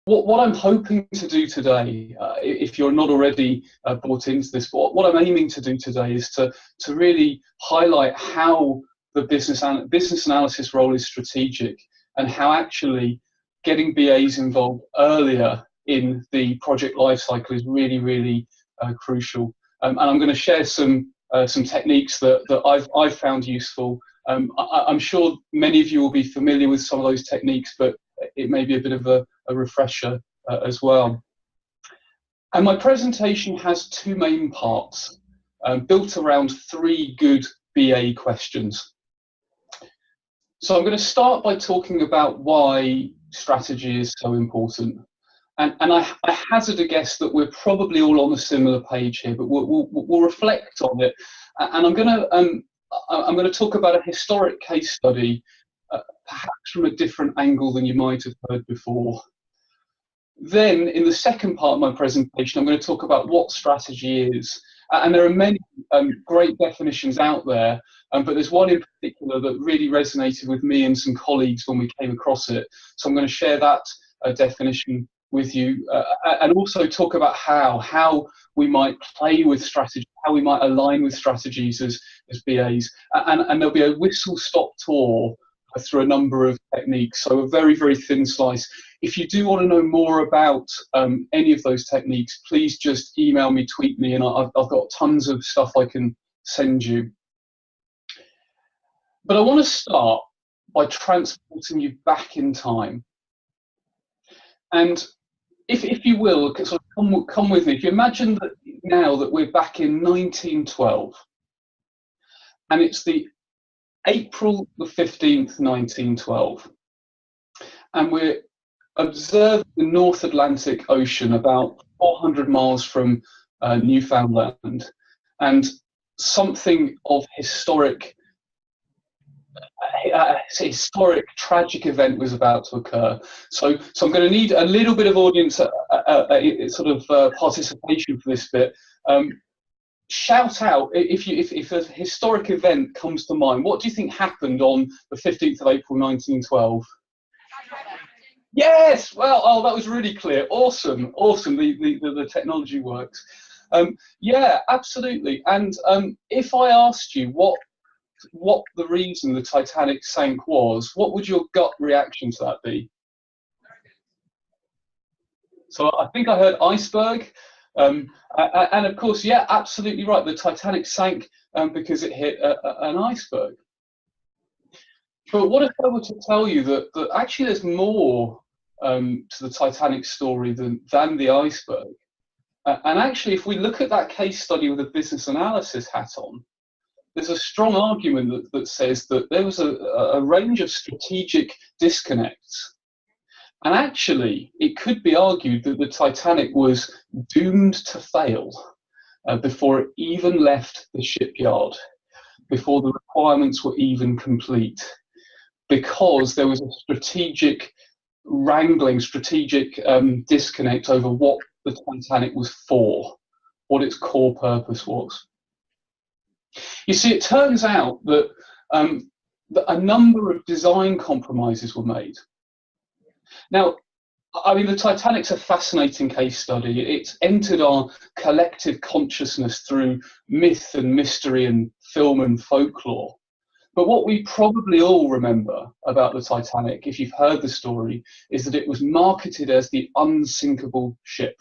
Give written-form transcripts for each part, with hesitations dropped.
What I'm hoping to do today, if you're not already bought into this, what I'm aiming to do today is to really highlight how the business analysis role is strategic, and how actually getting BAs involved earlier in the project lifecycle is really crucial. And I'm going to share some techniques that I've found useful. I'm sure many of you will be familiar with some of those techniques, but it may be a bit of a refresher as well. And my presentation has two main parts, built around three good BA questions. So I'm going to start by talking about why strategy is so important. And I hazard a guess that we're probably all on a similar page here, but we'll reflect on it. And I'm going to talk about a historic case study, perhaps from a different angle than you might have heard before. Then, in the second part of my presentation, I'm going to talk about what strategy is. And there are many great definitions out there, but there's one in particular that really resonated with me and some colleagues when we came across it. So I'm going to share that definition with you, and also talk about how we might play with strategy, how we might align with strategies as BAs. And there'll be a whistle-stop tour through a number of techniques, so a very thin slice. If you do want to know more about any of those techniques, please just email me, tweet me, and I've got tons of stuff I can send you. But I want to start by transporting you back in time. And if you will, sort of come with me. If you imagine that now that we're back in 1912, and it's the April the 15th, 1912, and we're observing the North Atlantic Ocean about 400 miles from Newfoundland, and something of historic tragic event was about to occur. So I'm going to need a little bit of audience participation for this bit. Shout out if a historic event comes to mind. What do you think happened on the 15th of April 1912? Yes, well, oh, that was really clear. Awesome. The technology works. Yeah, absolutely. And if I asked you what the reason the Titanic sank was, what would your gut reaction to that be? So I think I heard iceberg. And of course, yeah, absolutely right. The Titanic sank because it hit an iceberg. But what if I were to tell you that actually there's more to the Titanic story than the iceberg? And actually, if we look at that case study with a business analysis hat on, there's a strong argument that says that there was a range of strategic disconnects. And actually, it could be argued that the Titanic was doomed to fail before it even left the shipyard, before the requirements were even complete, because there was a strategic wrangling, strategic disconnect over what the Titanic was for, what its core purpose was. You see, it turns out that a number of design compromises were made. Now, I mean, the Titanic's a fascinating case study. It's entered our collective consciousness through myth and mystery and film and folklore. But what we probably all remember about the Titanic, if you've heard the story, is that it was marketed as the unsinkable ship.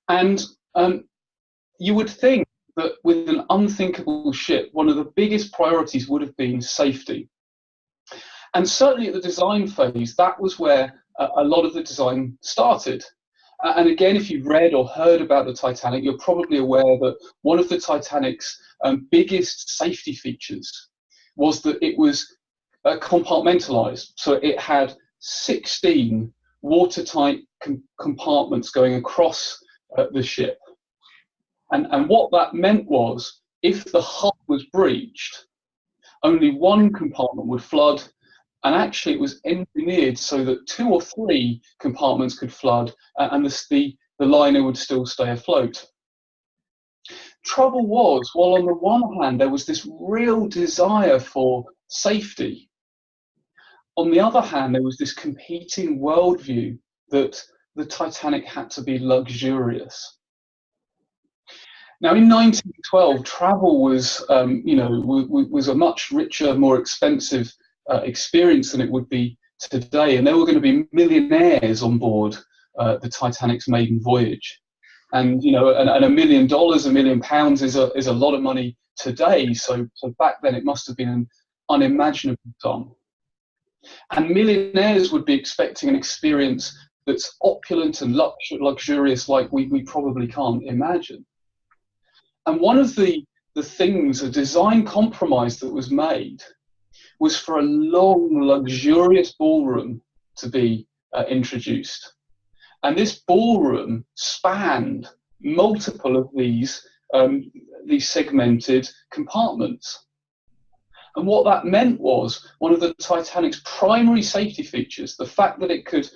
And you would think that with an unthinkable ship, one of the biggest priorities would have been safety. And certainly at the design phase, that was where a lot of the design started. And again, if you've read or heard about the Titanic, you're probably aware that one of the Titanic's biggest safety features was that it was compartmentalized. So it had 16 watertight compartments going across the ship. And what that meant was, if the hull was breached, only one compartment would flood. And actually, it was engineered so that 2 or 3 compartments could flood, and the liner would still stay afloat. Trouble was, while on the one hand there was this real desire for safety, On the other hand, there was this competing worldview that the Titanic had to be luxurious. Now, in 1912, travel was, was a much richer, more expensive experience than it would be today, and there were going to be millionaires on board the Titanic's maiden voyage. And and $1 million, £1 million is a lot of money today. So back then, it must have been an unimaginable sum. And millionaires would be expecting an experience that's opulent and luxurious, like we probably can't imagine. And one of the things, a design compromise that was made, was for a long, luxurious ballroom to be introduced. And this ballroom spanned multiple of these segmented compartments. And what that meant was one of the Titanic's primary safety features, the fact that it could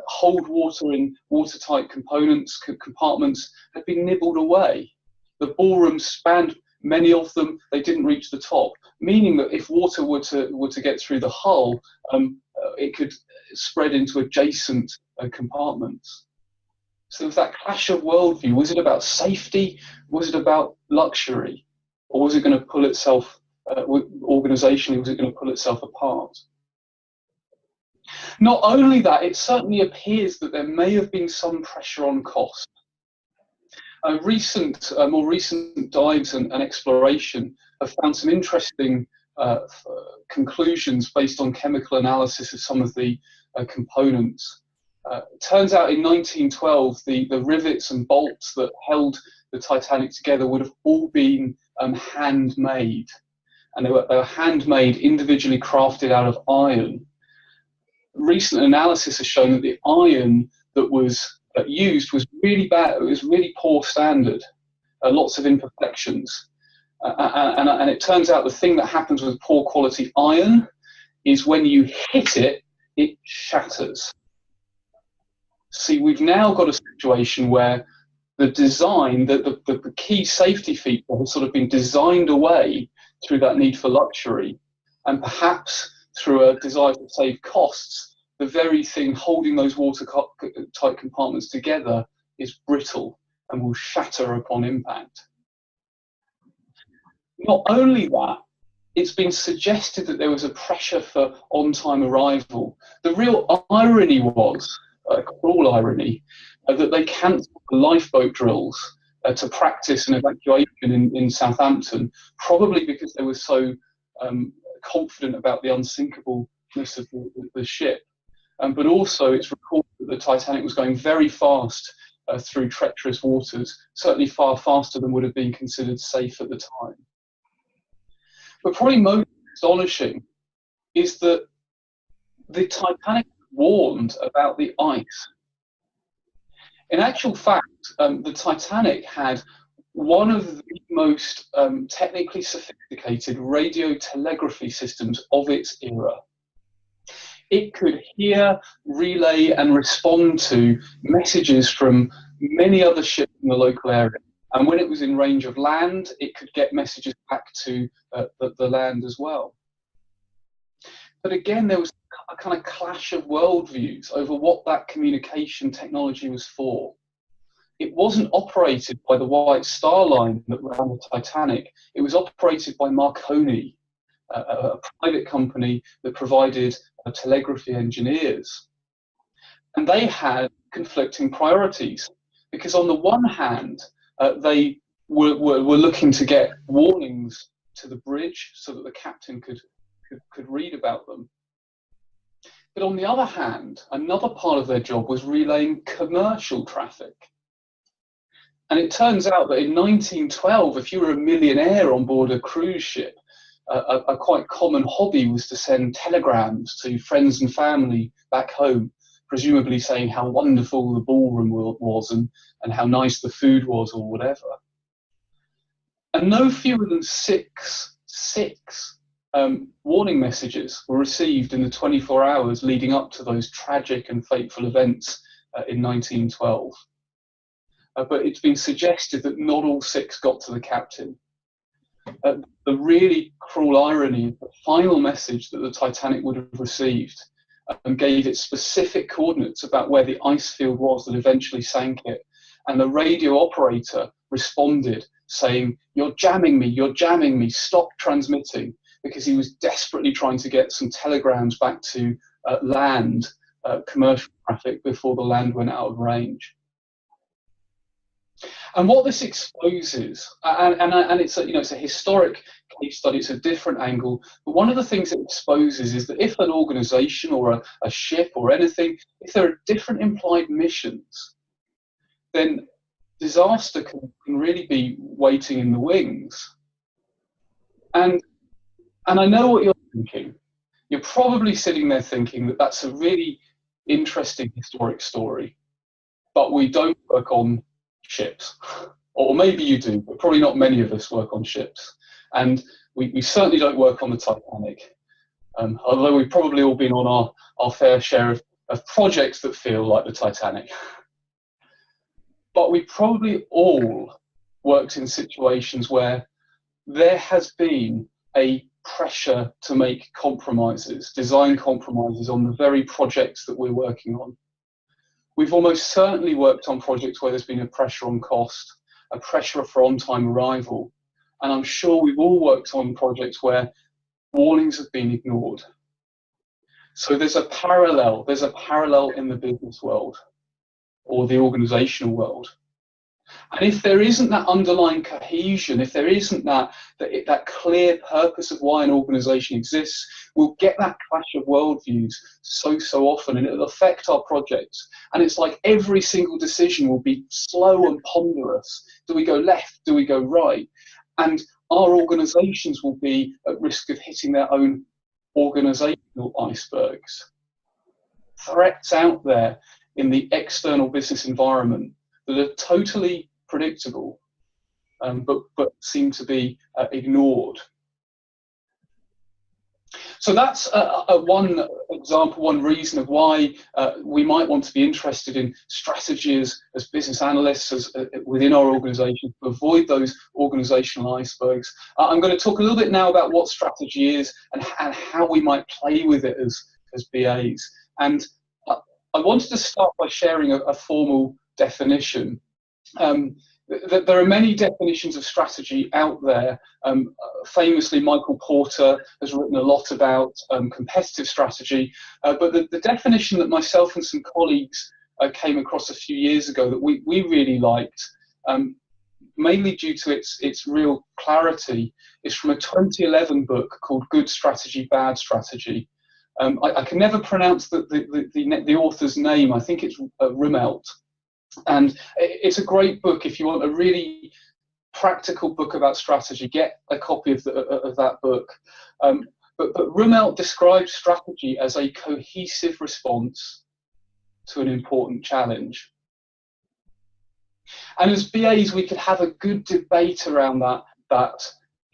hold water in watertight compartments, had been nibbled away. The ballroom spanned many of them; they didn't reach the top, meaning that if water were to get through the hull, it could spread into adjacent compartments. So with that clash of worldview, was it about safety? Was it about luxury? Or was it going to pull itself, organisationally, was it going to pull itself apart? Not only that, it certainly appears that there may have been some pressure on cost. More recent dives and exploration have found some interesting conclusions based on chemical analysis of some of the components. It turns out in 1912, the rivets and bolts that held the Titanic together would have all been handmade. And they were handmade, individually crafted out of iron. Recent analysis has shown that the iron that was used was really bad. It was really poor standard, lots of imperfections. And it turns out the thing that happens with poor quality iron is when you hit it, it shatters. See, we've now got a situation where the design, the key safety feature has sort of been designed away through that need for luxury, and perhaps through a desire to save costs, the very thing holding those watertight compartments together is brittle and will shatter upon impact. Not only that, it's been suggested that there was a pressure for on-time arrival. The real irony was, cruel irony, that they cancelled the lifeboat drills to practice an evacuation in Southampton, probably because they were so confident about the unsinkableness of the ship. But also it's recorded that the Titanic was going very fast through treacherous waters, certainly far faster than would have been considered safe at the time. But probably most astonishing is that the Titanic warned about the ice. In actual fact, the Titanic had one of the most technically sophisticated radio telegraphy systems of its era. It could hear, relay, and respond to messages from many other ships in the local area. And when it was in range of land, it could get messages back to the land as well. But again, there was a kind of clash of worldviews over what that communication technology was for. It wasn't operated by the White Star Line that ran the Titanic. It was operated by Marconi, a private company that provided telegraphy engineers. And they had conflicting priorities, because on the one hand, they were looking to get warnings to the bridge so that the captain could read about them. But on the other hand, another part of their job was relaying commercial traffic. And it turns out that in 1912, if you were a millionaire on board a cruise ship, a quite common hobby was to send telegrams to friends and family back home, presumably saying how wonderful the ballroom was and how nice the food was or whatever. And no fewer than six warning messages were received in the 24 hours leading up to those tragic and fateful events in 1912. But it's been suggested that not all 6 got to the captain. the really cruel irony, the final message that the Titanic would have received gave it specific coordinates about where the ice field was that eventually sank it. And the radio operator responded saying, "You're jamming me, stop transmitting," because he was desperately trying to get some telegrams back to land, commercial traffic, before the land went out of range. And what this exposes, and it's a, it's a historic case study, it's a different angle, but one of the things it exposes is that if an organization or a ship or anything, if there are different implied missions, then disaster can really be waiting in the wings. And I know what you're thinking. You're probably sitting there thinking that that's a really interesting historic story, but we don't work on ships. Or maybe you do, but probably not many of us work on ships. And we certainly don't work on the Titanic, although we've probably all been on our fair share of projects that feel like the Titanic. But we probably all worked in situations where there has been a pressure to make compromises, design compromises on the very projects that we're working on. We've almost certainly worked on projects where there's been a pressure on cost, a pressure for on-time arrival, and I'm sure we've all worked on projects where warnings have been ignored. So there's a parallel in the business world or the organizational world. And if there isn't that underlying cohesion, if there isn't that clear purpose of why an organization exists, we'll get that clash of worldviews so often, and it'll affect our projects. And it's like every single decision will be slow and ponderous. Do we go left? Do we go right? And our organizations will be at risk of hitting their own organizational icebergs. Threats out there in the external business environment that are totally predictable, but seem to be ignored. So that's one example, one reason of why we might want to be interested in strategy as business analysts within our organisation to avoid those organisational icebergs. I'm going to talk a little bit now about what strategy is and how we might play with it as BAs. And I wanted to start by sharing a formal definition. There are many definitions of strategy out there. Famously, Michael Porter has written a lot about competitive strategy, but the definition that myself and some colleagues came across a few years ago that we really liked, mainly due to its real clarity, is from a 2011 book called Good Strategy, Bad Strategy. I can never pronounce the author's name. I think it's Rummelt. And it's a great book. If you want a really practical book about strategy, get a copy of that book. But Rummelt describes strategy as a cohesive response to an important challenge. And as BAs, we could have a good debate around that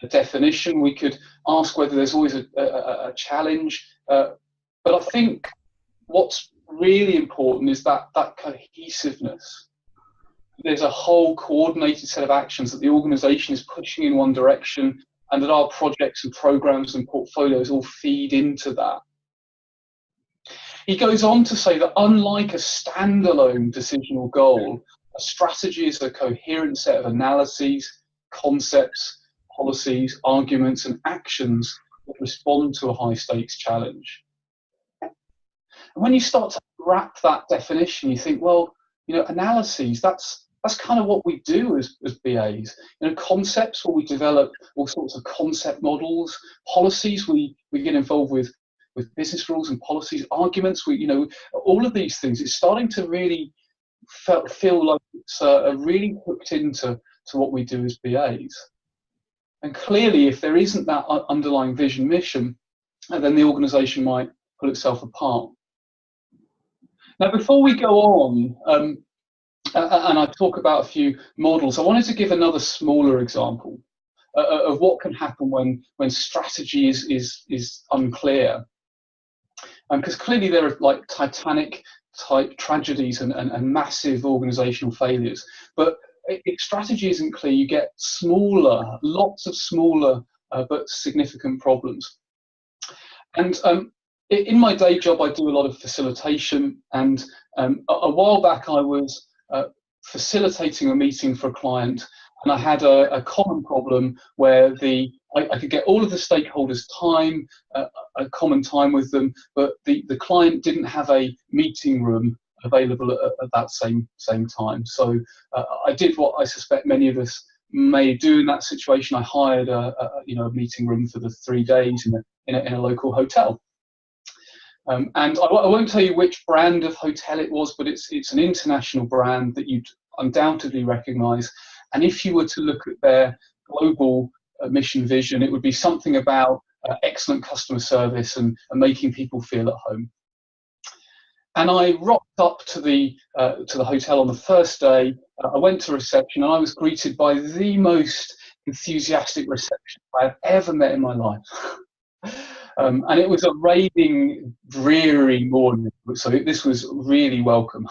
definition. We could ask whether there's always a challenge. But I think what's really important is that cohesiveness. There's a whole coordinated set of actions that the organisation is pushing in one direction, and that our projects and programs and portfolios all feed into that. He goes on to say that unlike a standalone decisional goal, a strategy is a coherent set of analyses, concepts, policies, arguments, and actions that respond to a high-stakes challenge. And when you start to wrap that definition, you think, well, analyses, that's kind of what we do as BAs. Concepts, where we develop all sorts of concept models. Policies, we get involved with business rules and policies. Arguments, all of these things. It's starting to really feel like it's really hooked into what we do as BAs. And clearly, if there isn't that underlying vision mission, then the organisation might pull itself apart. Now, before we go on, and I talk about a few models, I wanted to give another smaller example of what can happen when strategy is unclear. Because clearly there are like Titanic type tragedies and massive organisational failures. But if strategy isn't clear, you get smaller, lots of smaller but significant problems. And in my day job, I do a lot of facilitation, and a while back I was facilitating a meeting for a client, and I had a common problem where I could get all of the stakeholders' time, a common time with them, but the client didn't have a meeting room available at that same time. So I did what I suspect many of us may do in that situation. I hired a meeting room for the 3 days in a local hotel. And I won't tell you which brand of hotel it was, but it's an international brand that you'd undoubtedly recognise. And if you were to look at their global mission vision, it would be something about excellent customer service and making people feel at home. And I rocked up to the hotel on the first day. I went to reception, and I was greeted by the most enthusiastic reception I have ever met in my life. And it was a raining, dreary morning, so this was really welcome.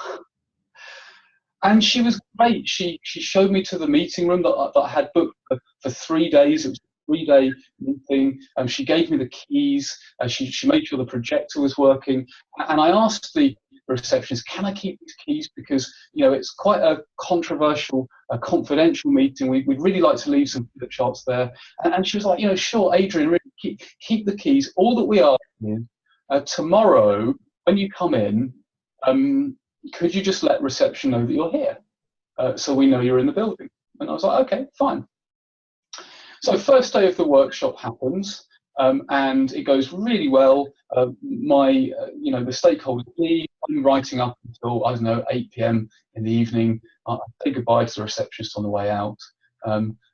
And she was great. She showed me to the meeting room that I had booked for 3 days. It was a 3-day meeting. She gave me the keys. She made sure the projector was working. And I asked the receptionist, can I keep these keys? Because, it's quite a controversial, confidential meeting. We'd really like to leave some flip charts there. And she was like, sure, Adrian, really keep the keys. All that we ask is, tomorrow, when you come in, could you just let reception know that you're here, so we know you're in the building? And I was like, okay, fine. So first day of the workshop happens, and it goes really well. The stakeholders leave. I'm writing up until, 8 p.m. in the evening. I say goodbye to the receptionist on the way out.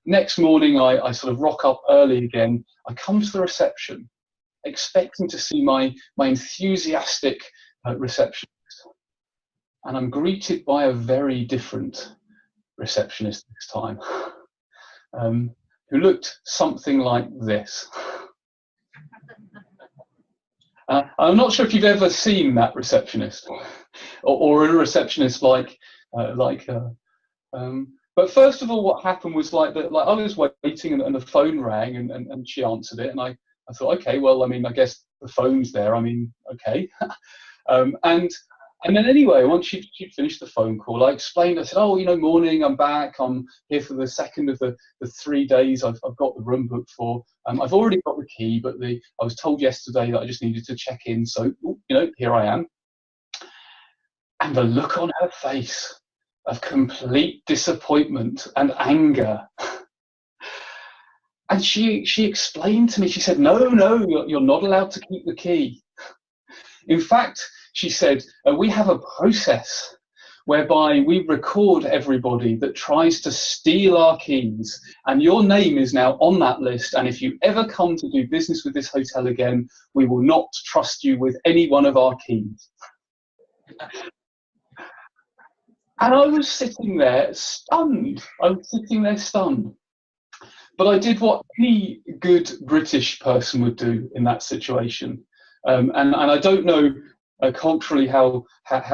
Next morning, I sort of rock up early again. I come to the reception, expecting to see my enthusiastic receptionist. And I'm greeted by a very different receptionist this time, who looked something like this. I'm not sure if you've ever seen that receptionist, or a receptionist like her. But first of all, what happened was I was waiting, and the phone rang, and she answered it, and I thought, okay, well, I guess the phone's there. Okay. And then anyway, once she'd finished the phone call, I explained, I said, morning, I'm back. I'm here for the second of the 3 days I've got the room booked for. I've already got the key, but I was told yesterday that I just needed to check in. So, here I am. And the look on her face of complete disappointment and anger. And she explained to me, she said, no, you're not allowed to keep the key. In fact, she said, we have a process whereby we record everybody that tries to steal our keys, and your name is now on that list, and if you ever come to do business with this hotel again, we will not trust you with any one of our keys. And I was sitting there stunned. But I did what any good British person would do in that situation. And I don't know culturally how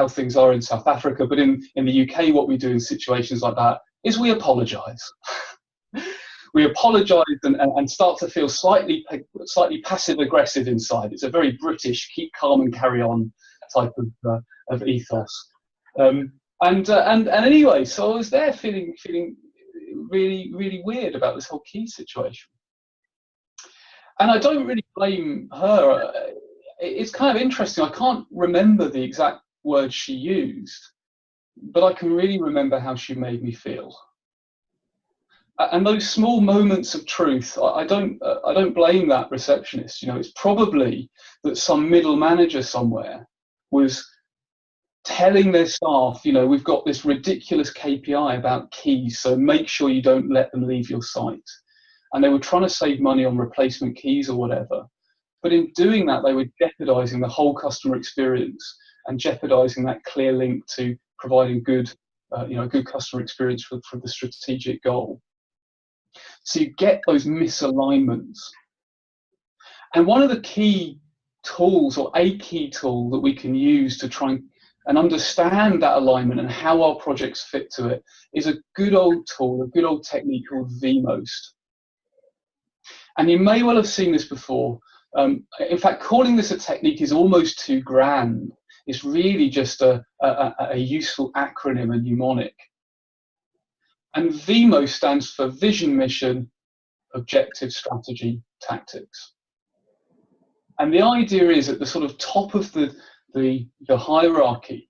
things are in South Africa, but in the UK, what we do in situations like that is we apologise. We apologise and start to feel slightly passive aggressive inside. It's a very British keep calm and carry on type of ethos. And anyway, so I was there feeling really, really weird about this whole key situation. And I don't really blame her. It's kind of interesting. I can't remember the exact words she used, but I can really remember how she made me feel. And those small moments of truth, I don't blame that receptionist. It's probably that some middle manager somewhere was telling their staff, we've got this ridiculous KPI about keys, so make sure you don't let them leave your site. And they were trying to save money on replacement keys or whatever. But in doing that, they were jeopardizing the whole customer experience and jeopardizing that clear link to providing good customer experience for the strategic goal. So you get those misalignments. And one of the key tools, or a key tool that we can use to try and and understand that alignment and how our projects fit to it is a good old tool, a good old technique called VMOST. And you may well have seen this before. In fact, calling this a technique is almost too grand. It's really just a useful acronym, a mnemonic. And VMOST stands for Vision, Mission, Objective, Strategy, Tactics. And the idea is at the sort of top of the hierarchy,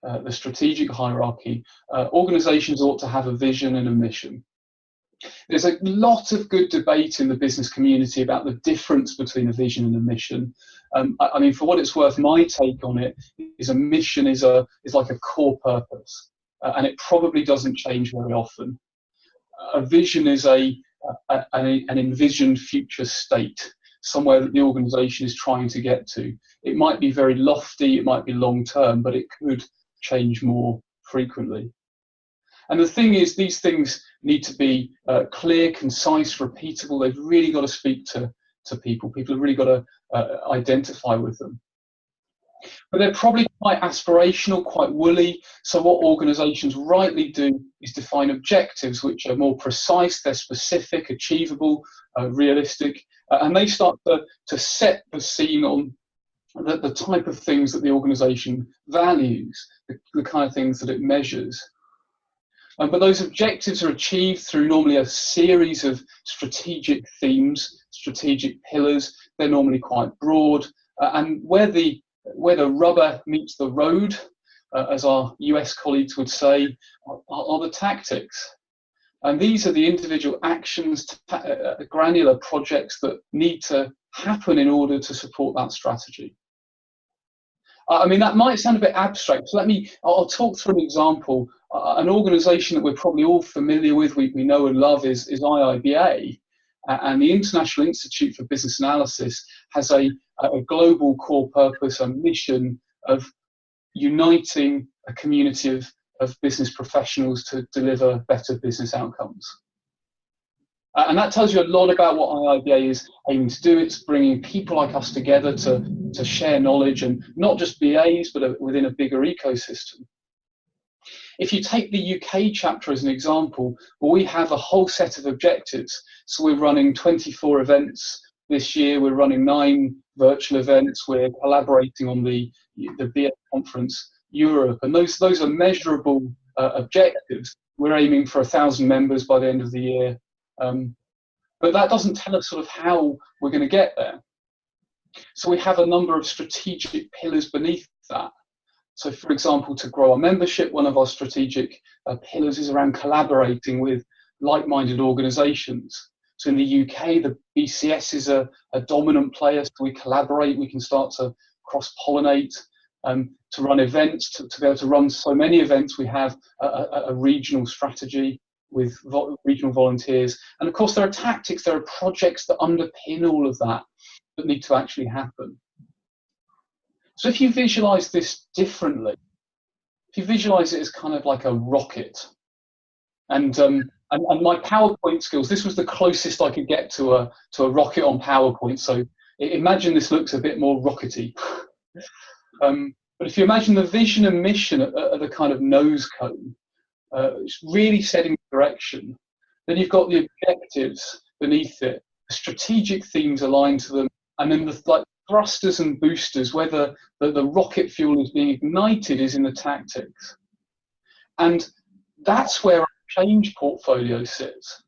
the strategic hierarchy, organizations ought to have a vision and a mission. There's a lot of good debate in the business community about the difference between a vision and a mission. I mean, for what it's worth, my take on it is a mission is like a core purpose, and it probably doesn't change very often. A vision is an envisioned future state, somewhere that the organization is trying to get to. It might be very lofty, it might be long term, but it could change more frequently. And the thing is, these things need to be clear, concise, repeatable. They've really got to speak to people. People have really got to identify with them. But they're probably quite aspirational, quite woolly. So what organizations rightly do is define objectives which are more precise, they're specific, achievable, realistic, and they start to set the scene on the type of things that the organization values, the kind of things that it measures. But those objectives are achieved through normally a series of strategic themes, strategic pillars. They're normally quite broad, and where the rubber meets the road, as our US colleagues would say, are the tactics. And these are the individual actions, granular projects that need to happen in order to support that strategy. I mean, that might sound a bit abstract, so I'll talk through an example. An organization that we're probably all familiar with, we know and love, is IIBA. And the International Institute for Business Analysis has a global core purpose and mission of uniting a community of business professionals to deliver better business outcomes. And that tells you a lot about what IIBA is aiming to do. It's bringing people like us together to share knowledge, and not just BAs, but within a bigger ecosystem. If you take the UK chapter as an example, well, we have a whole set of objectives. So we're running 24 events this year. We're running 9 virtual events. We're collaborating on the BA conference Europe, and those are measurable objectives. We're aiming for 1,000 members by the end of the year. But that doesn't tell us sort of how we're going to get there. So we have a number of strategic pillars beneath that. So, for example, to grow our membership, one of our strategic pillars is around collaborating with like-minded organisations. So in the UK, the BCS is a dominant player, so we collaborate, we can start to cross-pollinate, to run events, to be able to run so many events, we have a regional strategy with regional volunteers. And of course, there are tactics, there are projects that underpin all of that need to actually happen. So if you visualize this differently, if you visualize it as kind of like a rocket, and my PowerPoint skills, this was the closest I could get to a rocket on PowerPoint. So imagine this looks a bit more rockety. But if you imagine the vision and mission at the kind of nose cone, it's really setting direction. Then you've got the objectives beneath it, the strategic themes aligned to them, and then the thrusters and boosters, where the rocket fuel is being ignited, is in the tactics. And that's where our change portfolio sits.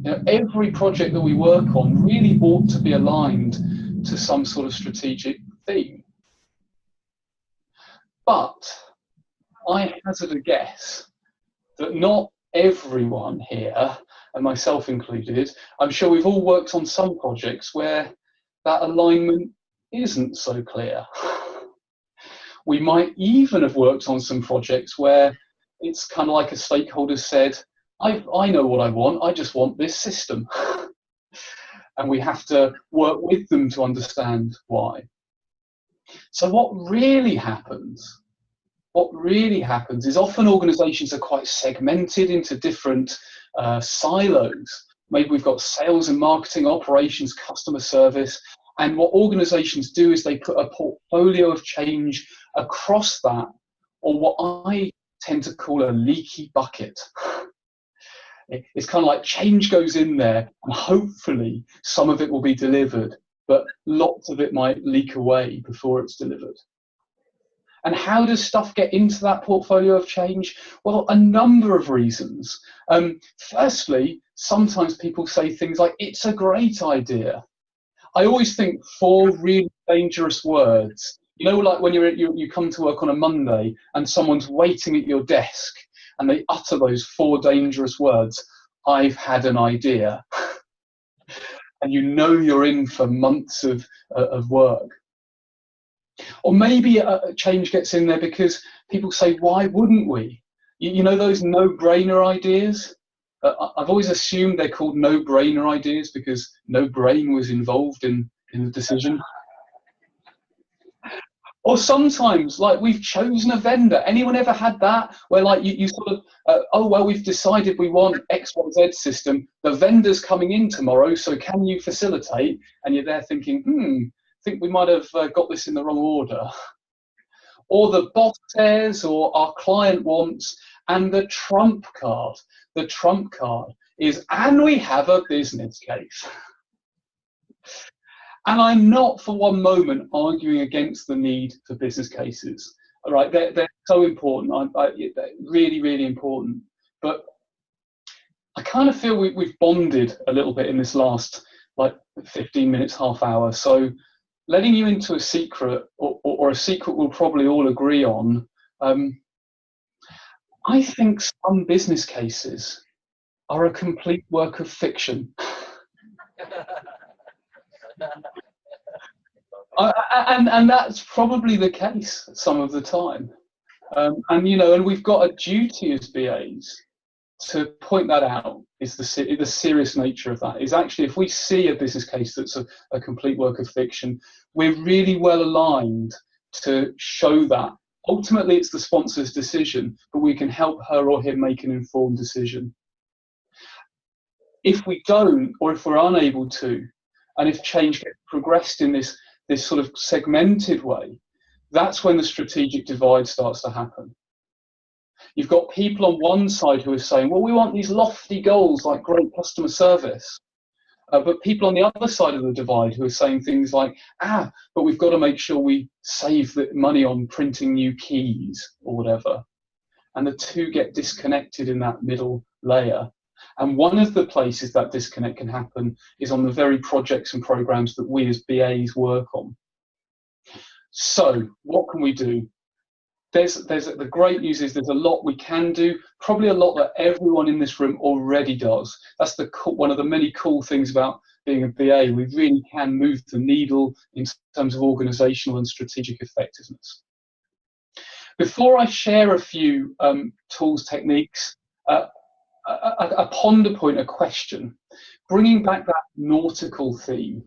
You know, every project that we work on really ought to be aligned to some sort of strategic theme. But I hazard a guess that not everyone here, and myself included, I'm sure we've all worked on some projects where that alignment isn't so clear. We might even have worked on some projects where it's kind of like a stakeholder said, I know what I want, I just want this system. And we have to work with them to understand why. So what really happens is often organizations are quite segmented into different silos. Maybe we've got sales and marketing, operations, customer service. And what organizations do is they put a portfolio of change across that, or what I tend to call a leaky bucket. It's kind of like change goes in there, and hopefully some of it will be delivered, but lots of it might leak away before it's delivered. And how does stuff get into that portfolio of change? Well, a number of reasons. Firstly, sometimes people say things like, it's a great idea. I always think 4 really dangerous words. You know, like when you come to work on a Monday and someone's waiting at your desk and they utter those 4 dangerous words, I've had an idea. And you know you're in for months of work. Or maybe a change gets in there because people say, why wouldn't we? You know those no-brainer ideas? I've always assumed they're called no-brainer ideas because no brain was involved in the decision. Or sometimes, like, we've chosen a vendor. Anyone ever had that? Where, like, you sort of, oh, well, we've decided we want XYZ system. The vendor's coming in tomorrow, so can you facilitate? And you're there thinking, I think we might have got this in the wrong order. Or the boss says, or our client wants, and the trump card is, and we have a business case. And I'm not for one moment arguing against the need for business cases. All right, they're so important. They're really, really important. But I kind of feel we've bonded a little bit in this last, like, 15 minutes, half hour. So letting you into a secret, or a secret we'll probably all agree on, I think some business cases are a complete work of fiction. And that's probably the case some of the time. And you know, and we've got a duty as BAs to point that out. Is the serious nature of that is actually, if we see a business case that's a complete work of fiction, we're really well aligned to show that. Ultimately, it's the sponsor's decision, but we can help her or him make an informed decision. If we don't, or if we're unable to, and if change gets progressed in this sort of segmented way, that's when the strategic divide starts to happen. You've got people on one side who are saying, well, we want these lofty goals like great customer service. But people on the other side of the divide who are saying things like, but we've got to make sure we save the money on printing new keys or whatever. And the two get disconnected in that middle layer. And one of the places that disconnect can happen is on the very projects and programs that we as BAs work on. So what can we do? The great news is there's a lot we can do, probably a lot that everyone in this room already does. That's one of the many cool things about being a BA. We really can move the needle in terms of organisational and strategic effectiveness. Before I share a few tools, techniques, a ponder point, a question, bringing back that nautical theme,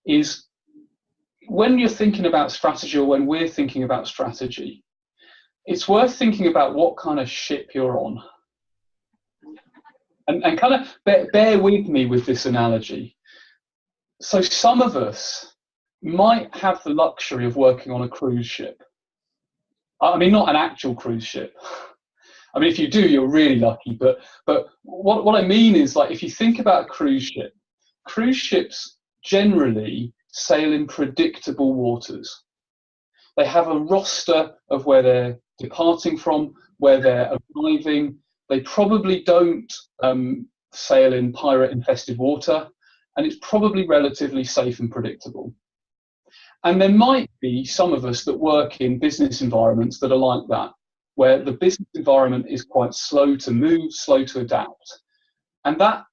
is when you're thinking about strategy, or when we're thinking about strategy, it's worth thinking about what kind of ship you're on. And kind of bear with me with this analogy. So some of us might have the luxury of working on a cruise ship. I mean, not an actual cruise ship. I mean, if you do, you're really lucky. But what I mean is, like, if you think about a cruise ships generally sail in predictable waters. They have a roster of where they're departing from, where they're arriving. They probably don't sail in pirate-infested water, and it's probably relatively safe and predictable. And there might be some of us that work in business environments that are like that, where the business environment is quite slow to move, slow to adapt. And that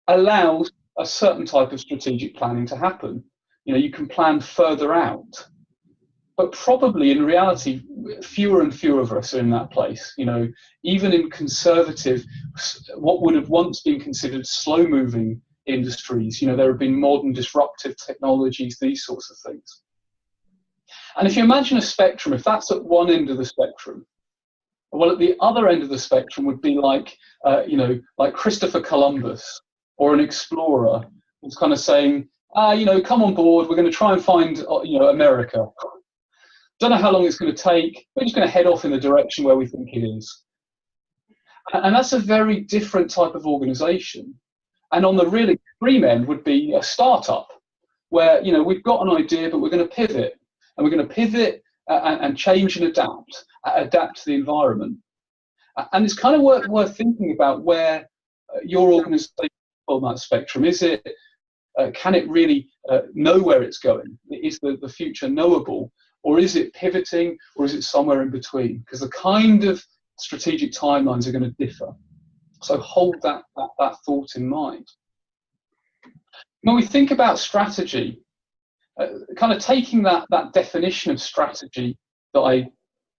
allows a certain type of strategic planning to happen. You know, you can plan further out. But probably in reality, fewer and fewer of us are in that place. You know, even in conservative, what would have once been considered slow-moving industries, you know, there have been modern disruptive technologies, these sorts of things. And if you imagine a spectrum, if that's at one end of the spectrum, well, at the other end of the spectrum would be like, you know, like Christopher Columbus or an explorer who's kind of saying, you know, come on board, we're going to try and find, you know, America. Don't know how long it's going to take. We're just going to head off in the direction where we think it is. And that's a very different type of organization. And on the really extreme end would be a startup, where we've got an idea, but we're going to pivot, and we're going to pivot and change and adapt to the environment. And it's kind of worth thinking about where your organization is on that spectrum. Is it? Can it really know where it's going? Is the future knowable, or is it pivoting, or is it somewhere in between? Because the kind of strategic timelines are going to differ. So hold that thought in mind. When we think about strategy, kind of taking that definition of strategy that I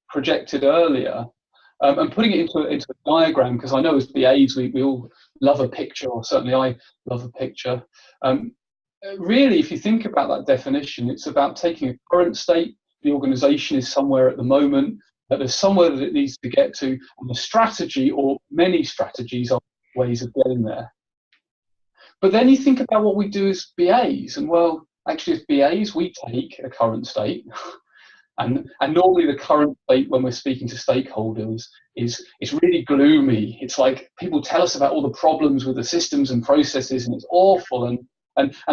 projected earlier, and putting it into a diagram, because I know as BAs we all love a picture, or certainly I love a picture. Really, if you think about that definition, it's about taking a current state. The organization is somewhere at the moment, that there's somewhere that it needs to get to, and the strategy, or many strategies, are ways of getting there. But then you think about what we do as BAs, and well, actually as BAs we take a current state, and normally the current state when we're speaking to stakeholders is really gloomy. It's like people tell us about all the problems with the systems and processes, and it's awful, and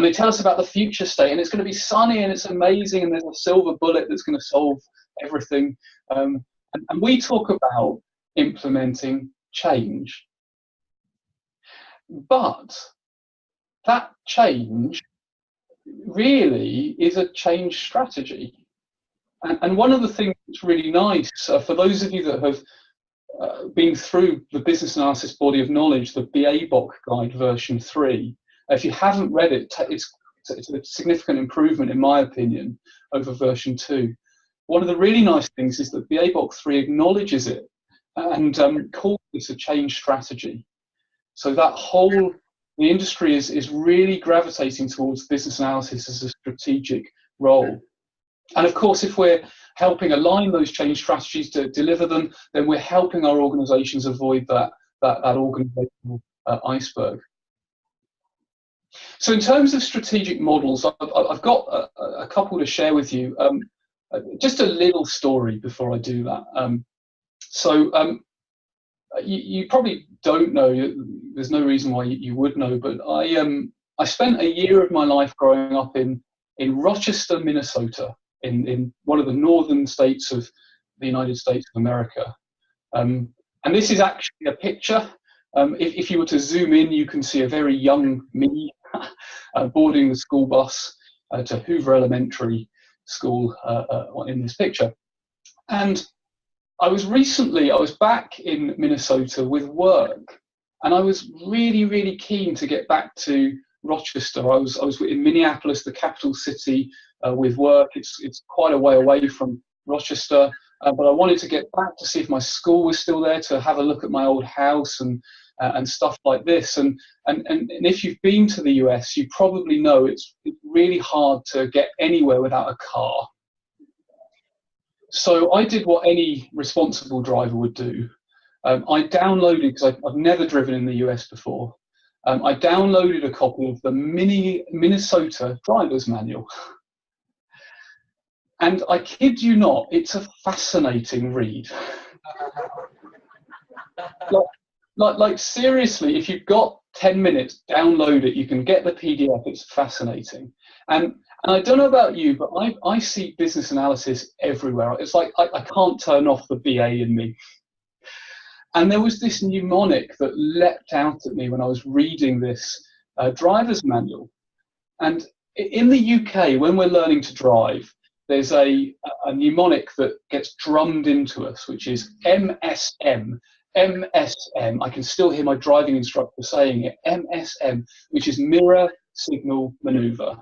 they tell us about the future state, and it's going to be sunny and it's amazing, and there's a silver bullet that's going to solve everything. And we talk about implementing change. But that change really is a change strategy. And one of the things that's really nice, for those of you that have been through the Business Analysis Body of Knowledge, the BABOK Guide version 3, if you haven't read it, it's a significant improvement, in my opinion, over version 2. One of the really nice things is that BABOK 3 acknowledges it and calls this a change strategy. So that the industry is really gravitating towards business analysis as a strategic role. And of course, if we're helping align those change strategies to deliver them, then we're helping our organizations avoid that organizational iceberg. So in terms of strategic models, I've got a couple to share with you. Just a little story before I do that. You probably don't know, there's no reason why you would know, but I spent a year of my life growing up in Rochester, Minnesota, in one of the northern states of the United States of America. And this is actually a picture. If you were to zoom in, you can see a very young me boarding the school bus to Hoover Elementary School in this picture. And I was back in Minnesota with work, and I was really, really keen to get back to Rochester. I was in Minneapolis, the capital city, with work. It's quite a way away from Rochester, but I wanted to get back to see if my school was still there, to have a look at my old house and stuff like this. And if you've been to the US, you probably know it's really hard to get anywhere without a car. So I did what any responsible driver would do. I downloaded, because I've never driven in the US before, I downloaded a copy of the Minnesota Driver's Manual. And I kid you not, it's a fascinating read. Like seriously, if you've got 10 minutes, download it. You can get the PDF. It's fascinating. And I don't know about you, but I see business analysis everywhere. It's like I can't turn off the BA in me. And there was this mnemonic that leapt out at me when I was reading this driver's manual. And in the UK, when we're learning to drive, there's a mnemonic that gets drummed into us, which is MSM. MSM, I can still hear my driving instructor saying it, MSM, which is mirror, signal, maneuver.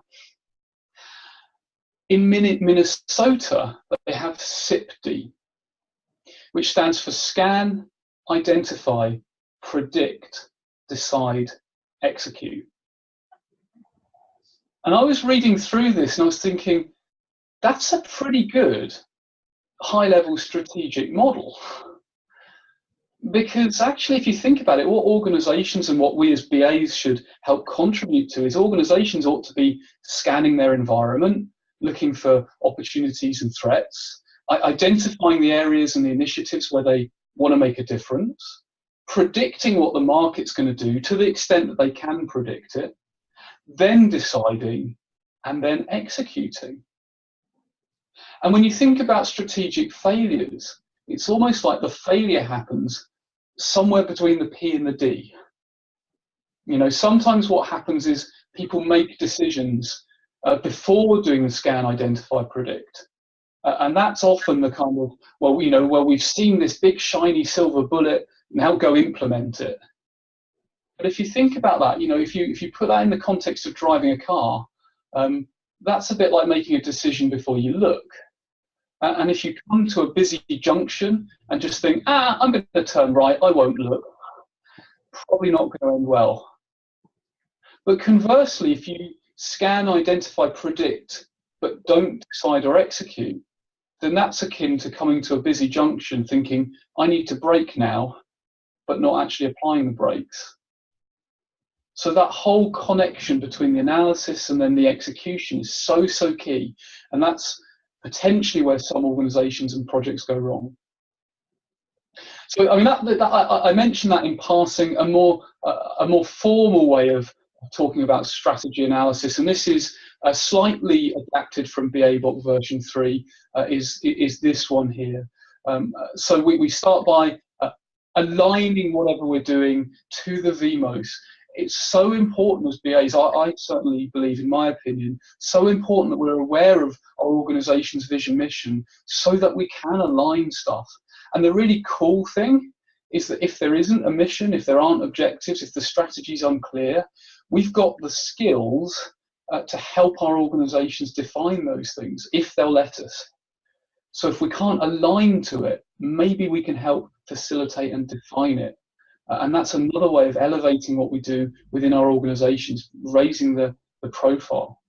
In Minnesota, they have SIPD, which stands for scan, identify, predict, decide, execute. And I was reading through this and I was thinking, that's a pretty good high-level strategic model. Because actually, if you think about it, what organizations and what we as BAs should help contribute to is organizations ought to be scanning their environment, looking for opportunities and threats. identifying the areas and the initiatives where they want to make a difference, predicting what the market's going to do to the extent that they can predict it, then deciding, and then executing. And when you think about strategic failures, it's almost like the failure happens somewhere between the P and the D. You know, sometimes what happens is people make decisions before doing the scan, identify, predict. And that's often the kind of, well, you know, well, we've seen this big shiny silver bullet, now go implement it. But if you think about that, you know, if you put that in the context of driving a car, that's a bit like making a decision before you look. And if you come to a busy junction and just think, I'm going to turn right, I won't look, probably not going to end well. But conversely, if you scan, identify, predict, but don't decide or execute, then that's akin to coming to a busy junction thinking, I need to brake now, but not actually applying the brakes. So that whole connection between the analysis and then the execution is so, so key. And that's potentially where some organizations and projects go wrong. So, I mean, I mentioned that in passing. A more formal way of talking about strategy analysis, and this is slightly adapted from BA Book version 3, is this one here. So we start by aligning whatever we're doing to the VMOS. It's so important as BAs, I certainly believe, in my opinion, so important that we're aware of our organization's vision mission so that we can align stuff. And the really cool thing is that if there isn't a mission, if there aren't objectives, if the strategy's unclear, we've got the skills to help our organizations define those things, if they'll let us. So if we can't align to it, maybe we can help facilitate and define it. And that's another way of elevating what we do within our organizations, raising the profile.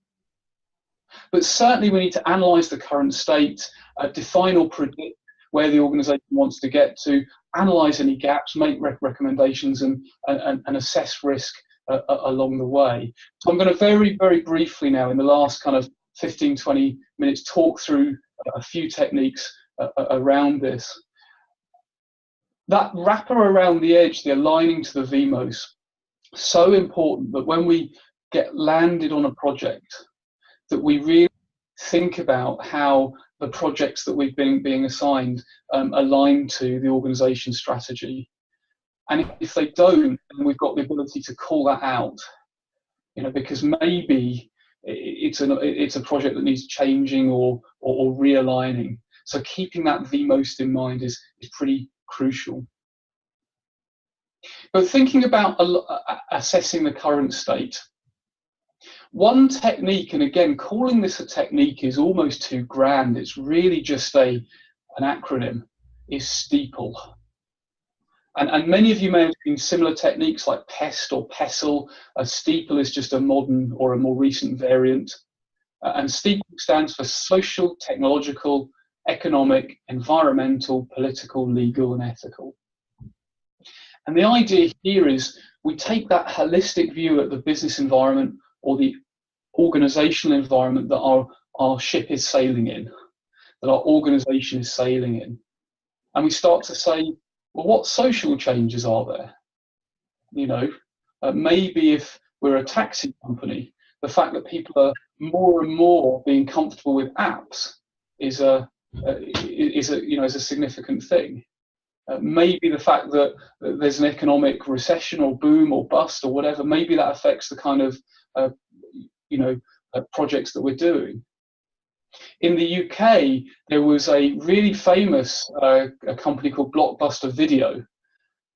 But certainly we need to analyze the current state, define or predict where the organization wants to get to, analyze any gaps, make recommendations, and assess risk along the way. So I'm going to very, very briefly now, in the last kind of 15, 20 minutes, talk through a few techniques around this. That wrapper around the edge, the aligning to the VMOS, so important that when we get landed on a project, that we really think about how the projects that we've been being assigned align to the organization's strategy. And if they don't, then we've got the ability to call that out, you know, because maybe it's a project that needs changing or realigning. So keeping that VMOS in mind is pretty crucial. But thinking about assessing the current state, one technique, and again, calling this a technique is almost too grand, it's really just an acronym, is STEEPLE. And many of you may have seen similar techniques like PEST or PESTLE. STEEPLE is just a modern or a more recent variant. And STEEPLE stands for social, technological, economic, environmental, political, legal, and ethical. And the idea here is we take that holistic view at the business environment or the organizational environment that our ship is sailing in, that our organization is sailing in. And we start to say, well, what social changes are there? You know, maybe if we're a taxi company, the fact that people are more and more being comfortable with apps is a significant thing. Maybe the fact that there's an economic recession or boom or bust or whatever, maybe that affects the kind of projects that we're doing. In the UK, there was a really famous a company called Blockbuster Video,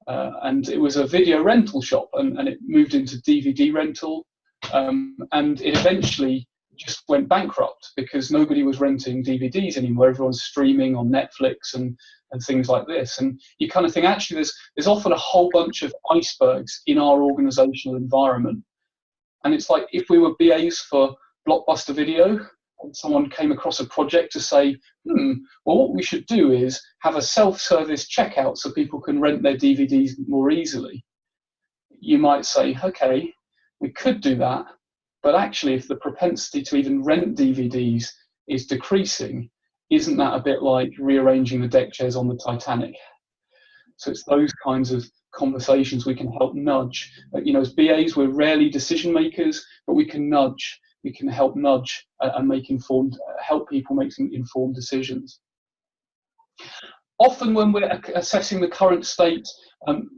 and it was a video rental shop, and it moved into DVD rental, and it eventually just went bankrupt because nobody was renting DVDs anymore. Everyone's streaming on Netflix and things like this. And you kind of think, actually, there's often a whole bunch of icebergs in our organizational environment. And it's like if we were BAs for Blockbuster Video, and someone came across a project to say, well, what we should do is have a self-service checkout so people can rent their DVDs more easily. You might say, okay, we could do that, but actually if the propensity to even rent DVDs is decreasing, isn't that a bit like rearranging the deck chairs on the Titanic? So it's those kinds of conversations we can help nudge. As BAs, we're rarely decision makers, but we can nudge. We can help nudge and help people make some informed decisions. Often when we're assessing the current state,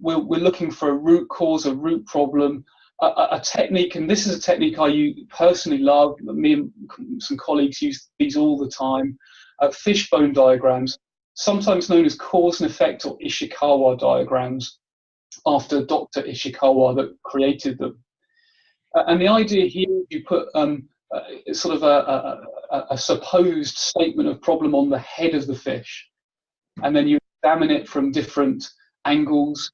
we're looking for a root cause, a root problem, a technique, and this is a technique I personally love. Me and some colleagues use these all the time. Fishbone diagrams, sometimes known as cause and effect or Ishikawa diagrams, after Dr. Ishikawa that created them. And the idea here, you put sort of a supposed statement of problem on the head of the fish, and then you examine it from different angles.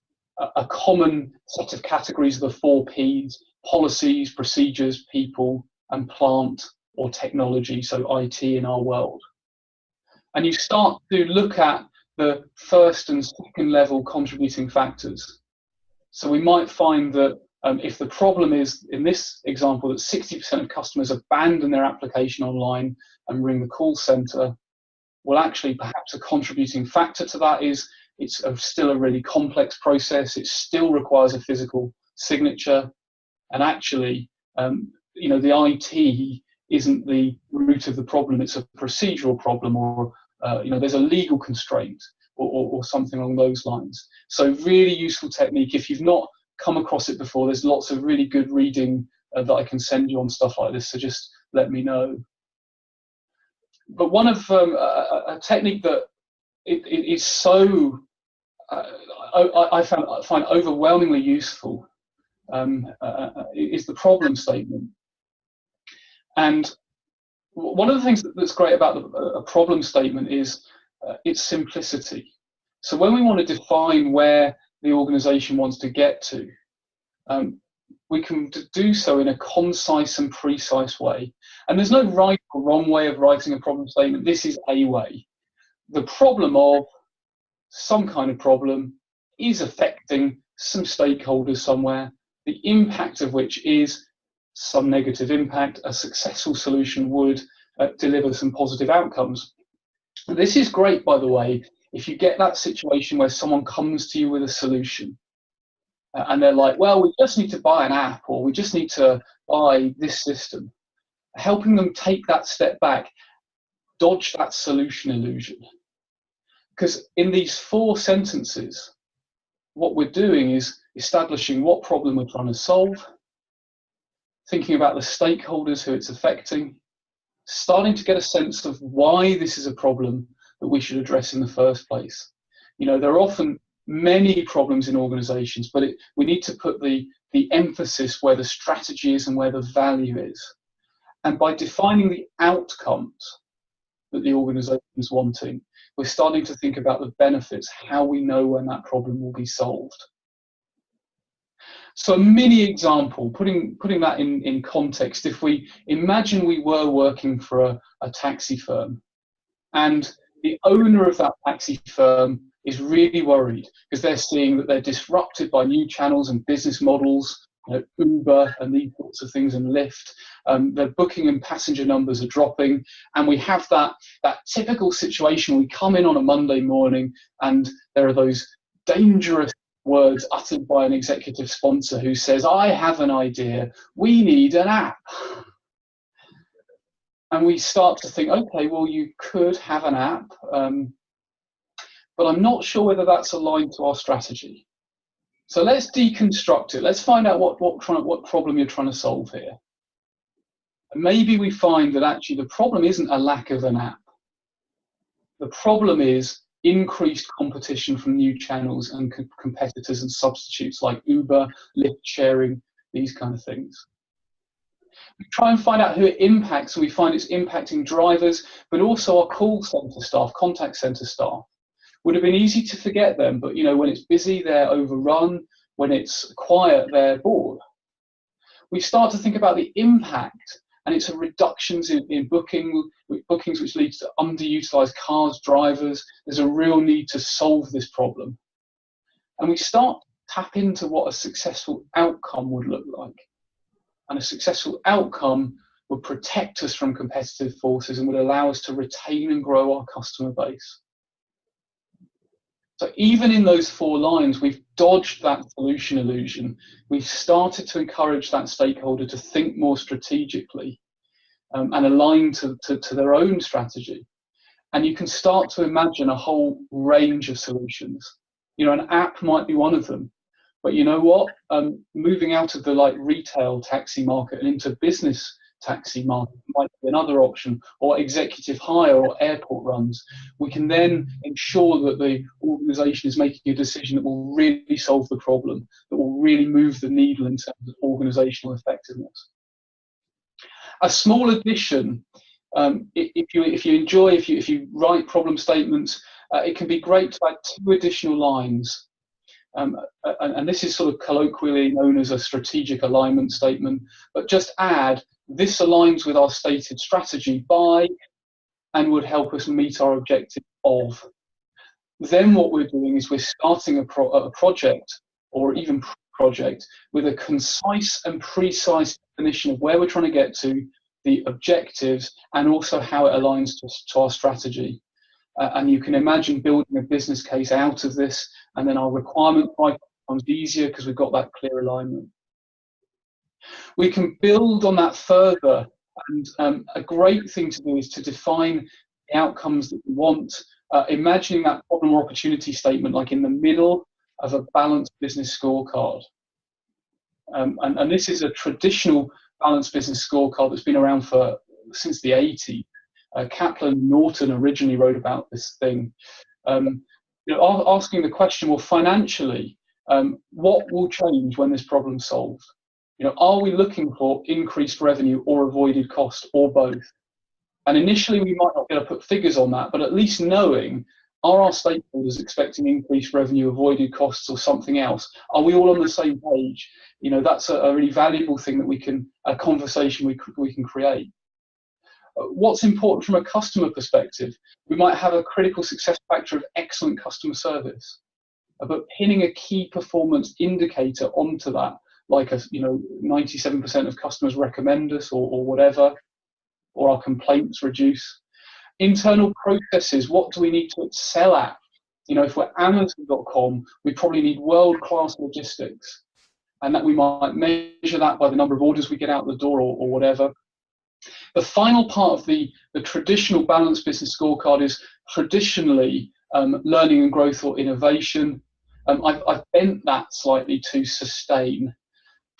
A common set of categories are the 4 Ps: policies, procedures, people, and plant or technology, so IT in our world. And you start to look at the first and second level contributing factors. So we might find that if the problem is, in this example, that 60% of customers abandon their application online and ring the call center, well, actually, perhaps a contributing factor to that is it's still a really complex process. It still requires a physical signature. And actually, the IT isn't the root of the problem. It's a procedural problem, or there's a legal constraint or something along those lines. So really useful technique. If you've not come across it before, there's lots of really good reading that I can send you on stuff like this, so just let me know. But one of a technique that it is so I find overwhelmingly useful is the problem statement. And one of the things that's great about a problem statement is its simplicity. So when we want to define where the organization wants to get to, we can do so in a concise and precise way. And there's no right or wrong way of writing a problem statement. This is a way. The problem of some kind of problem is affecting some stakeholders somewhere, the impact of which is some negative impact. A successful solution would deliver some positive outcomes. And this is great, by the way, if you get that situation where someone comes to you with a solution and they're like, well, we just need to buy an app, or we just need to buy this system. Helping them take that step back, dodge that solution illusion. Because in these 4 sentences, what we're doing is establishing what problem we're trying to solve, thinking about the stakeholders who it's affecting, starting to get a sense of why this is a problem that we should address in the first place. There are often many problems in organizations, but we need to put the emphasis where the strategy is and where the value is. And by defining the outcomes that the organization is wanting, we're starting to think about the benefits, how we know when that problem will be solved. So a mini example, putting that in context, if we imagine we were working for a taxi firm, and the owner of that taxi firm is really worried because they're seeing that they're disrupted by new channels and business models, Uber and these sorts of things, and Lyft. Their booking and passenger numbers are dropping, and we have that typical situation. We come in on a Monday morning and there are those dangerous words uttered by an executive sponsor who says, I have an idea, we need an app. And we start to think, okay, well, you could have an app, but I'm not sure whether that's aligned to our strategy. So let's deconstruct it. Let's find out what problem you're trying to solve here. And maybe we find that actually the problem isn't a lack of an app. The problem is increased competition from new channels and competitors and substitutes like Uber, Lyft sharing, these kind of things. We try and find out who it impacts, and we find it's impacting drivers, but also our call center staff, contact center staff. Would have been easy to forget them, but when it's busy, they're overrun. When it's quiet, they're bored. We start to think about the impact, and it's a reductions in bookings, which leads to underutilized cars, drivers. There's a real need to solve this problem. And we start to tap into what a successful outcome would look like. And a successful outcome would protect us from competitive forces, and would allow us to retain and grow our customer base. So even in those 4 lines, we've dodged that solution illusion. We've started to encourage that stakeholder to think more strategically and align to their own strategy. And you can start to imagine a whole range of solutions. You know, an app might be one of them. But you know what? Moving out of the retail taxi market and into business taxi market might be another option, or executive hire or airport runs. We can then ensure that the organisation is making a decision that will really solve the problem, that will really move the needle in terms of organisational effectiveness. A small addition, if you write problem statements, it can be great to add 2 additional lines. And this is sort of colloquially known as a strategic alignment statement, but just add, this aligns with our stated strategy by, and would help us meet our objective of. Then what we're doing is we're starting a project, or even project, with a concise and precise definition of where we're trying to get to, the objectives, and also how it aligns to our strategy. And you can imagine building a business case out of this, and then our requirement cycle becomes easier because we've got that clear alignment. We can build on that further, and a great thing to do is to define the outcomes that we want, imagining that problem or opportunity statement like in the middle of a balanced business scorecard. And this is a traditional balanced business scorecard that's been around since the 80s. Kaplan Norton originally wrote about this thing, asking the question, well, financially, what will change when this problem's solved? Are we looking for increased revenue or avoided cost, or both? And initially we might not be able to put figures on that, but at least knowing, are our stakeholders expecting increased revenue, avoided costs, or something else? Are we all on the same page? That's a really valuable thing that a conversation we can create. What's important from a customer perspective? We might have a critical success factor of excellent customer service, but pinning a key performance indicator onto that, like 97% of customers recommend us, or whatever, or our complaints reduce. Internal processes, what do we need to excel at? If we're Amazon.com, we probably need world-class logistics, and that we might measure that by the number of orders we get out the door, or whatever. The final part of the traditional balanced business scorecard is traditionally learning and growth or innovation. I've bent that slightly to sustain.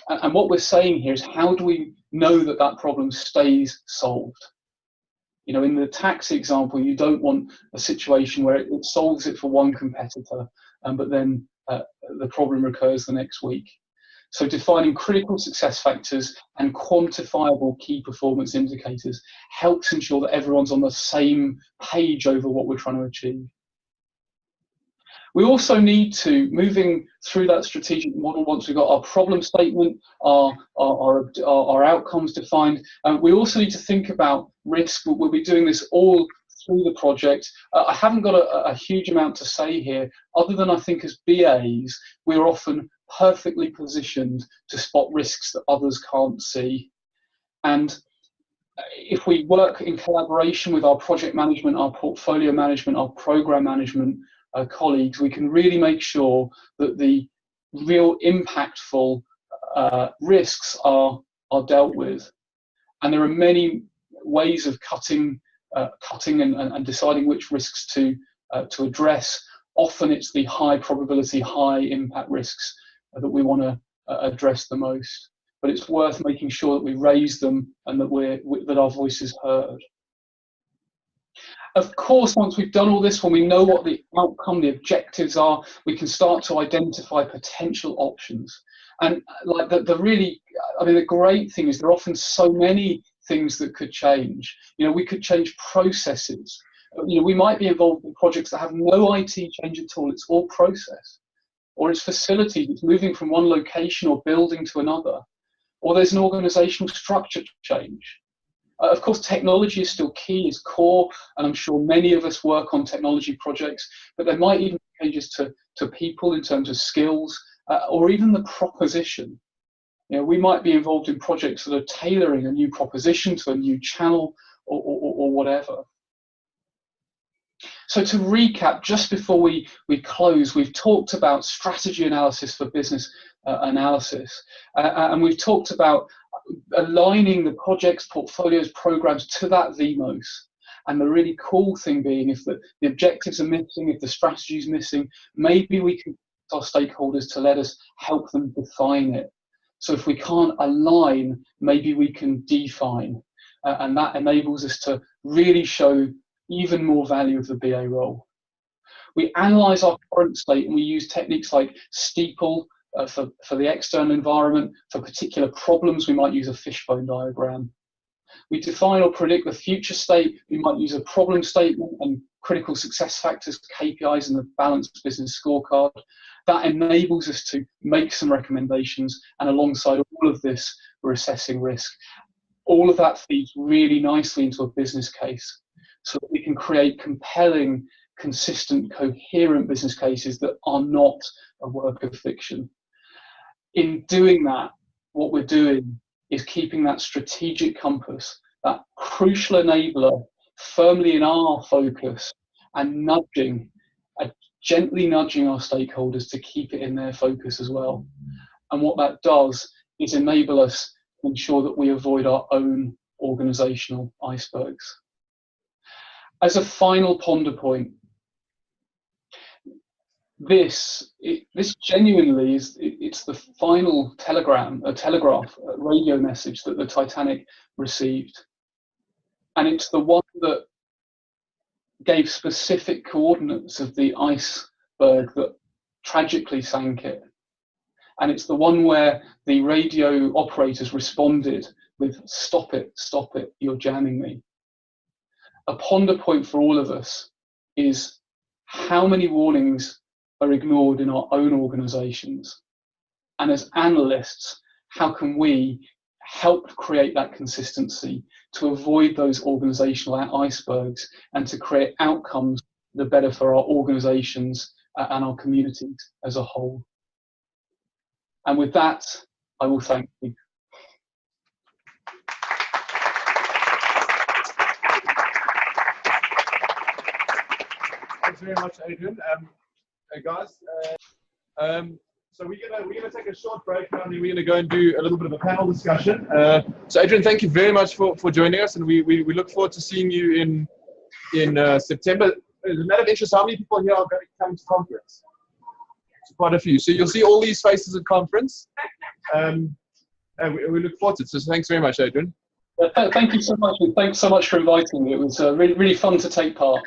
And what we're saying here is, how do we know that problem stays solved? In the taxi example, you don't want a situation where it solves it for one competitor, but then the problem recurs the next week. So defining critical success factors and quantifiable key performance indicators helps ensure that everyone's on the same page over what we're trying to achieve. We also need to, moving through that strategic model, once we've got our problem statement, our outcomes defined, we also need to think about risk. We'll be doing this all through the project. I haven't got a huge amount to say here, other than I think as BAs, we're often perfectly positioned to spot risks that others can't see. And if we work in collaboration with our project management, our portfolio management, our program management colleagues, we can really make sure that the real impactful risks are dealt with. And there are many ways of cutting and deciding which risks to address. Often it's the high probability, high impact risks that we want to address the most. But it's worth making sure that we raise them and that our voice is heard. Of course, once we've done all this, when we know what the outcome, the objectives are, we can start to identify potential options. And like the great thing is there are often so many things that could change. We could change processes. We might be involved in projects that have no IT change at all. It's all process. Or it's facilities, it's moving from one location or building to another. Or there's an organizational structure change. Of course, technology is still key, is core, and I'm sure many of us work on technology projects, but there might even be changes to people in terms of skills, or even the proposition. We might be involved in projects that are tailoring a new proposition to a new channel or whatever. So to recap, just before we close, we've talked about strategy analysis for business analysis, and we've talked about aligning the projects, portfolios, programs to that VMOS. And the really cool thing being, if the objectives are missing, if the strategy is missing, maybe we can get our stakeholders to let us help them define it. So if we can't align, maybe we can define, and that enables us to really show even more value of the BA role. We analyse our current state, and we use techniques like steeple for the external environment. For particular problems, we might use a fishbone diagram. We define or predict the future state. We might use a problem statement and critical success factors, KPIs, and the balanced business scorecard. That enables us to make some recommendations, and alongside all of this, we're assessing risk. All of that feeds really nicely into a business case, so that we can create compelling, consistent, coherent business cases that are not a work of fiction. In doing that, what we're doing is keeping that strategic compass, that crucial enabler, firmly in our focus, and gently nudging our stakeholders to keep it in their focus as well. And what that does is enable us to ensure that we avoid our own organisational icebergs. As a final ponder point, this genuinely it's the final telegraph radio message that the Titanic received, and it's the one that gave specific coordinates of the iceberg that tragically sank it, and it's the one where the radio operators responded with stop it, you're jamming me." A ponder point for all of us is how many warnings are ignored in our own organisations, and as analysts, how can we help create that consistency to avoid those organisational icebergs and to create outcomes that are better for our organisations and our communities as a whole. And with that, I will thank you. Thanks very much, Adrian. Hey guys, so we're gonna take a short break now, and then we're gonna go and do a little bit of a panel discussion. So Adrian, thank you very much for joining us, and we look forward to seeing you in September. As a matter of interest, how many people here are going to come to conference? Quite a few. So you'll see all these faces at conference, and we look forward to it. So thanks very much, Adrian. Thank you so much, and thanks so much for inviting me. It was really fun to take part.